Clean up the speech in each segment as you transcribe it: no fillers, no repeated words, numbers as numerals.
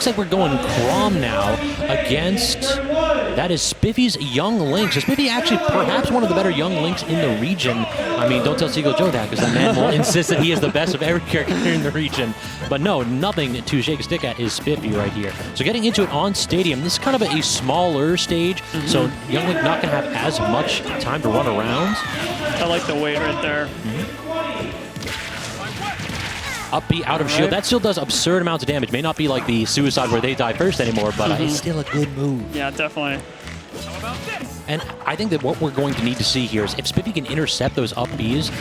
Looks like we're going Chrom now against, that is Spiffy's Young Link. So Spiffy actually perhaps one of the better Young Links in the region. I mean, don't tell Seagull Joe that, because the man will insist that he is the best of every character in the region. But no, nothing to shake a stick at is Spiffy right here. So getting into it on Stadium, this is kind of a smaller stage, so Young Link not going to have as much time to run around. I like the weight right there. Up B out of shield. That still does absurd amounts of damage. May not be like the suicide where they die first anymore, but it's still a good move. Yeah, definitely. And I think that what we're going to need to see here is if Spiffy can intercept those up Bs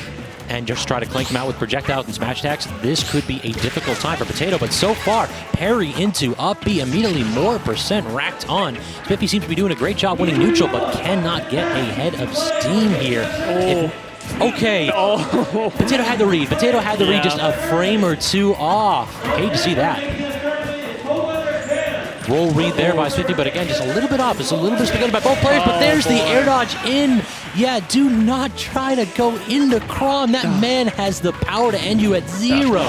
and just try to clank them out with projectiles and smash attacks, this could be a difficult time for Potatoe. But so far, parry into up B, immediately more percent racked on. Spiffy seems to be doing a great job winning neutral, but cannot get ahead of steam here. Okay, Potatoe had the read. Potatoe had the read just a frame or two off. Hate to see that. Roll read there by Spiffy, but again, just a little bit off. Just a little bit spaghetti by both players, but there's the air dodge in. Yeah, do not try to go into Chrom. That man has the power to end you at 0.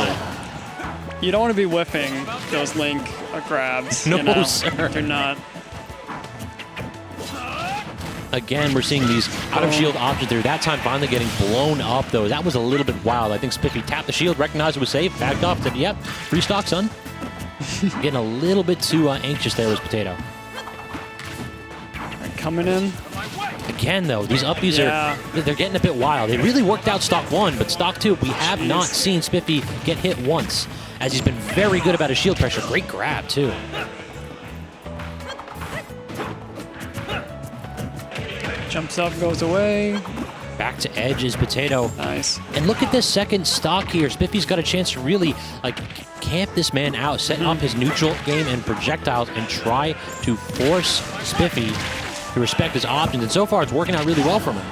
You don't want to be whiffing those Link grabs. No, you know? sir. Do not. Again, we're seeing these out-of-shield options there. That time finally getting blown up, though. That was a little bit wild. I think Spiffy tapped the shield, recognized it was safe, backed off, said, yep, restock, son. Getting a little bit too anxious there was Potatoe. Coming in. Again, though, these uppies they're getting a bit wild. They really worked out stock 1, but stock 2, we have not seen Spiffy get hit once, as he's been very good about his shield pressure. Great grab, too. Jumps up, goes away. Back to edge is Potatoe. Nice. And look at this second stock here. Spiffy's got a chance to really camp this man out, set up his neutral game and projectiles, and try to force Spiffy to respect his options. And so far, it's working out really well for him.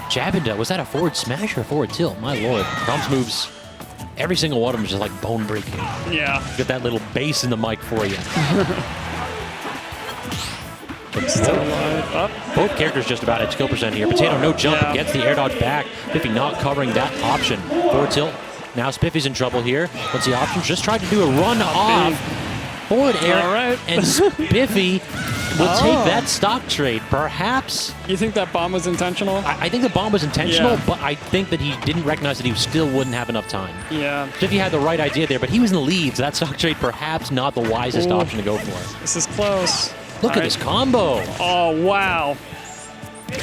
Jabinda, was that a forward smash or a forward tilt? My lord. Chrom's moves, every single one of them is just like bone breaking. Yeah. Get that little bass in the mic for you. Both characters just about at skill percent here. Potatoe no jump, gets the air dodge back. Spiffy not covering that option. Forward tilt. Now Spiffy's in trouble here. What's the option? Just tried to do a run off. Forward air. And Spiffy will take that stock trade. Perhaps. You think that bomb was intentional? I think the bomb was intentional, but I think that he didn't recognize that he still wouldn't have enough time. Yeah. Spiffy had the right idea there, but he was in the lead, so that stock trade perhaps not the wisest option to go for. This is close. Look at this combo. Oh, wow.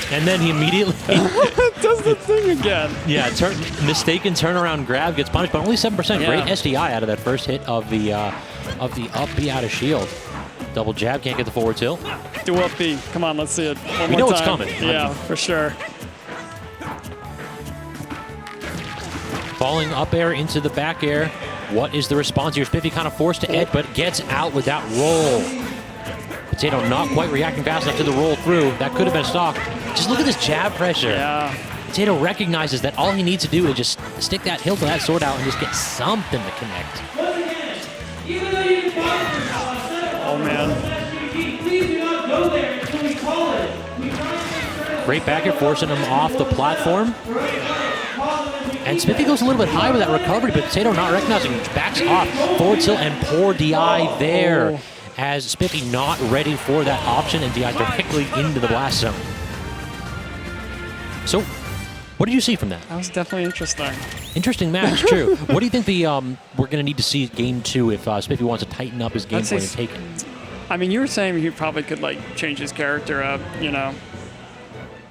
And then he immediately does the thing again. Yeah, mistaken turnaround grab gets punished, but only 7%. Great SDI out of that first hit of the up B out of shield. Double jab, can't get the forward tilt. Do up B. Come on, let's see it. One we more know time. It's coming. Yeah, for sure. Falling up air into the back air. What is the response here? Spiffy kind of forced to edge, but gets out with that roll. Potatoe not quite reacting fast enough to the roll through. That could have been stock. Just look at this jab pressure. Yeah. Potatoe recognizes that all he needs to do is just stick that hilt of that sword out and just get something to connect. Oh, man. Great back air, forcing him off the platform. And Spiffy goes a little bit high with that recovery, but Potatoe not recognizing, backs off. Forward tilt and poor DI there. As Spiffy not ready for that option and DI directly into the blast zone. So, what did you see from that? That was definitely interesting. Interesting match, true. What do you think we're going to need to see game 2 if Spiffy wants to tighten up his game plan and take it? I mean, you were saying he probably could change his character up, you know,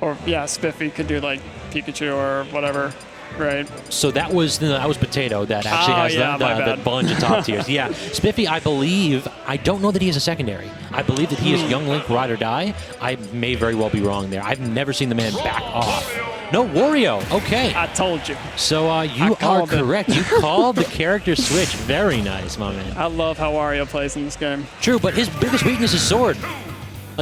or Spiffy could do Pikachu or whatever. Right. So that was Potatoe that actually has that bunch of top tiers. Yeah. Spiffy, I believe, I don't know that he is a secondary. I believe that he is Young Link ride or die. I may very well be wrong there. I've never seen the man back off. No, Wario. Okay. I told you. So you are correct. You called the character switch. Very nice, my man. I love how Wario plays in this game. True, but his biggest weakness is sword.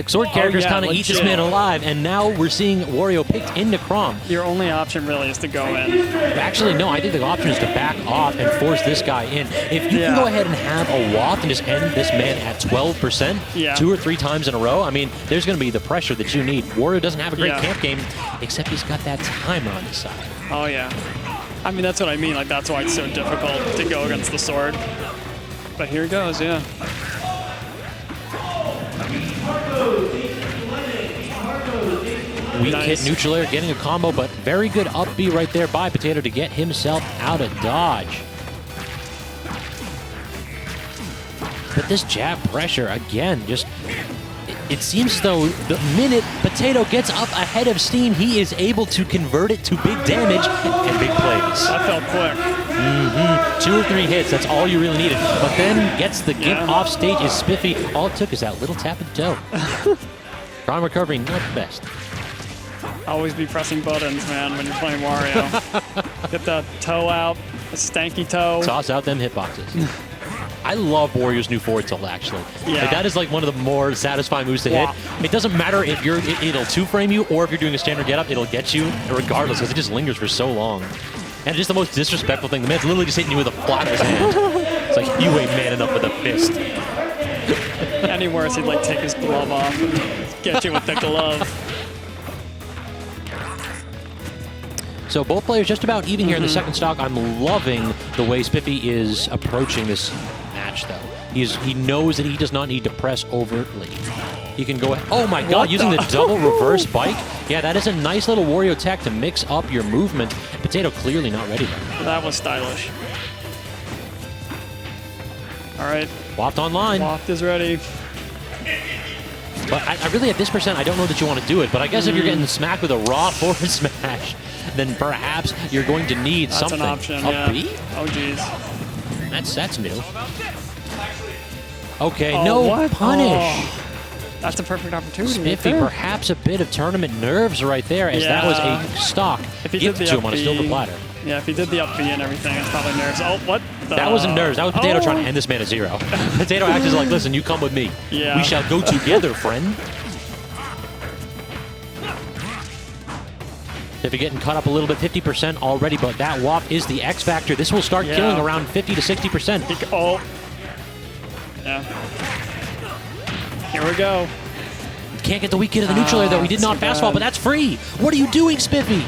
Sword characters kind of eat this man alive, and now we're seeing Wario picked into Chrom. Your only option really is to go in. Actually, no, I think the option is to back off and force this guy in. If you can go ahead and have a waft and just end this man at 12% 2 or 3 times in a row, I mean, there's going to be the pressure that you need. Wario doesn't have a great camp game, except he's got that timer on his side. Oh, yeah. I mean, that's what I mean. Like, that's why it's so difficult to go against the sword. But here it goes, yeah. Weak Nice. hit neutral air, getting a combo, but very good up B right there by Potato to get himself out of dodge. But this jab pressure, again, just... It seems as though the minute Potato gets up ahead of steam, he is able to convert it to big damage and big plays. That felt quick. 2 or 3 hits, that's all you really needed. But then gets the gift off stage is Spiffy. All it took is that little tap of the toe. Chrom recovery, not the best. Always be pressing buttons, man, when you're playing Wario. Get the toe out, the stanky toe. Toss out them hitboxes. I love Wario's new forward tilt, actually. Yeah. Like, that is like one of the more satisfying moves to hit. It doesn't matter if it'll 2-frame you or if you're doing a standard get-up, it'll get you regardless because it just lingers for so long. And it's just the most disrespectful thing. The man's literally just hitting you with a flat of his hand. It's like, you ain't man enough with a fist. Any worse, he'd like take his glove off and get you with the glove. So both players just about even here in the second stock. I'm loving the way Spiffy is approaching this match, though. He knows that he does not need to press overtly. He can go ahead. Oh my God, using the double reverse bike. Yeah, that is a nice little Wario tech to mix up your movement. Potato clearly not ready there. That was stylish. All right. Waft online. Waft is ready. But I really, at this percent, I don't know that you want to do it. But I guess if you're getting smacked with a raw forward smash, then perhaps you're going to need something. That's an option, Up B? Oh, geez. That's new. Okay, Oh, no what? punish. Oh, that's a perfect opportunity. Spiffy, perhaps a bit of tournament nerves right there, as that was a stock If he gift did to the him on a up silver B, platter. Yeah, if he did the up B and everything, it's probably nerves. Oh, what? That wasn't nerves. That was Potato trying to end this man at 0. Potato acts like, listen, you come with me. Yeah. We shall go together, friend. If you're getting cut up a little bit, 50% already, but that WAP is the X factor. This will start killing around 50 to 60%. Oh. Yeah. Here we go. Can't get the weak hit of the neutral air, though. He did not fastball, but that's free. What are you doing, Spiffy?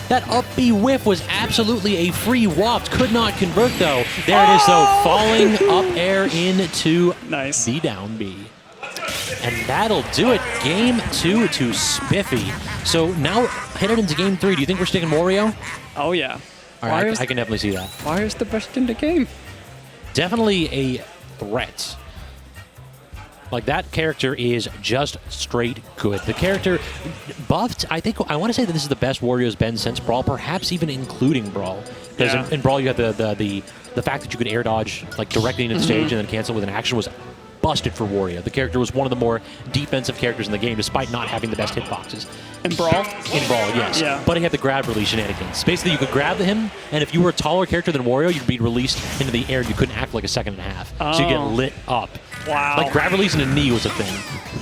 That up B whiff was absolutely a free waft. Could not convert, though. There it is, though. Falling up air into the down B. And that'll do it. Game 2 to Spiffy. So now headed into game 3. Do you think we're sticking Wario? Oh, yeah. All right, I can definitely see that. Wario's the best in the game. Definitely a threat. Like, that character is just straight good. The character buffed, I want to say that this is the best Wario's been since Brawl, perhaps even including Brawl. Because in Brawl, you had the fact that you could air dodge like directly into the stage and then cancel with an action was busted for Wario. The character was one of the more defensive characters in the game, despite not having the best hitboxes. In Brawl? In Brawl, yes. Yeah. But he had the grab release shenanigans. Basically, you could grab him, and if you were a taller character than Wario, you'd be released into the air, and you couldn't act like a second and a half. So you get lit up. Wow. Like, grab release in a knee was a thing.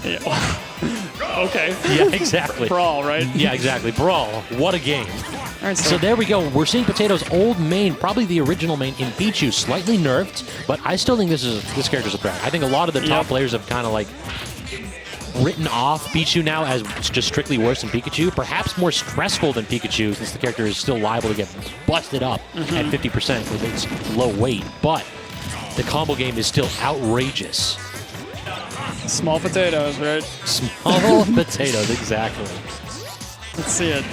Yeah. Okay. Yeah, exactly. Brawl, right? Yeah, exactly. Brawl. What a game. All right, So there we go. We're seeing Potato's old main, probably the original main in Pichu, slightly nerfed, but I still think this character's a threat. I think a lot of the top players have kind of like written off Pichu now as just strictly worse than Pikachu. Perhaps more stressful than Pikachu, since the character is still liable to get busted up at 50% with its low weight. But the combo game is still outrageous. Small potatoes, right? Small potatoes, exactly. Let's see it.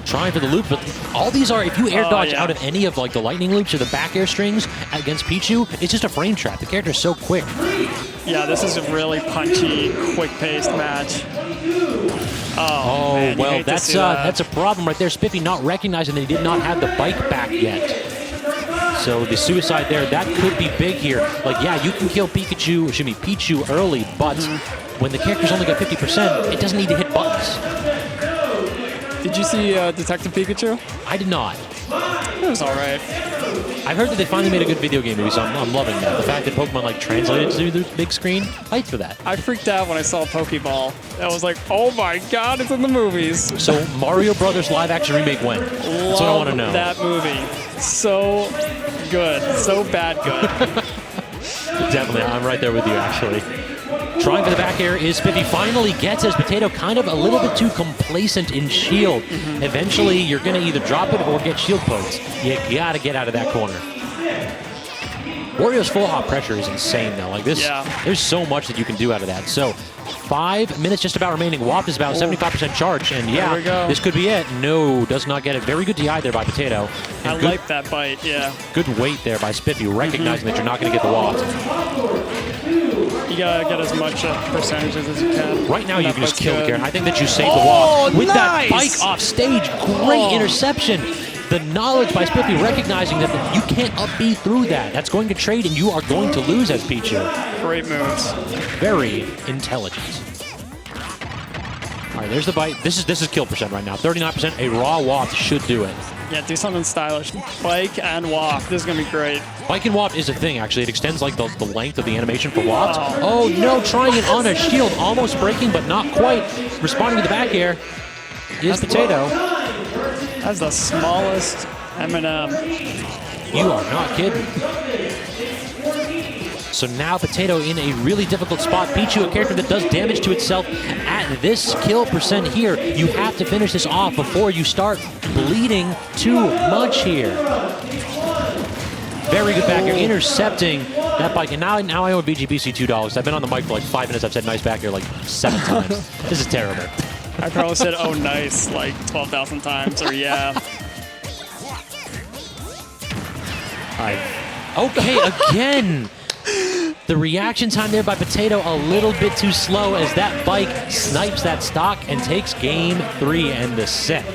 Trying for the loop, but all these are, if you air dodge out of any of like the lightning loops or the back air strings against Pichu, it's just a frame trap. The character is so quick. Yeah, this is a really punchy, quick-paced match. Oh, man, well, that's a problem right there. Spiffy not recognizing that he did not have the bike back yet. So the suicide there, that could be big here. Like, yeah, you can kill Pichu early, but when the character's only got 50%, it doesn't need to hit buttons. Did you see Detective Pikachu? I did not. It was all right. I've heard that they finally made a good video game movie, so I'm loving that. The fact that Pokemon like translated to the big screen, fight for that. I freaked out when I saw Pokeball. I was like, oh my God, it's in the movies. So Mario Brothers live action remake when? That's what I want to know. That movie. So good. So bad good. Definitely, I'm right there with you, actually. Trying for the back air is Spiffy. Finally gets his Potatoe kind of a little bit too complacent in shield. Eventually, you're going to either drop it or get shield poked. You got to get out of that corner. Wario's full hop pressure is insane, though. Like this, there's so much that you can do out of that. So 5 minutes just about remaining. WAP is about 75% charge, and yeah, this could be it. No, does not get it. Very good DI there by Potatoe. And I like that bite, yeah. Good weight there by Spiffy, recognizing that you're not going to get the WAP. You gotta get as much percentages as you can. Right now, you can just kill the Karen. I think that you saved the WAP. With that bike off stage, great interception. The knowledge by Spiffy, recognizing that you can't up B through that. That's going to trade, and you are going to lose as Pichu. Great moves. Very intelligent. All right, there's the bite. This is kill percent right now. 39%. A raw WAP should do it. Yeah, do something stylish. Bike and WAP. This is going to be great. Bike and WAP is a thing, actually. It extends like the length of the animation for WAP. Oh, no, trying it on a shield. Almost breaking, but not quite. Responding to the back air is Potatoe. That's the smallest M&M. You are not kidding. So now Potatoe in a really difficult spot. Pichu, a character that does damage to itself at this kill percent here. You have to finish this off before you start bleeding too much here. Very good back air, intercepting that bike. And now I owe BGBC $2. I've been on the mic for like 5 minutes. I've said nice back air like 7 times. This is terrible. I probably said, oh, nice, like 12,000 times, or yeah. Okay, again. The reaction time there by Potatoe a little bit too slow as that bike snipes that stock and takes game 3 and the set.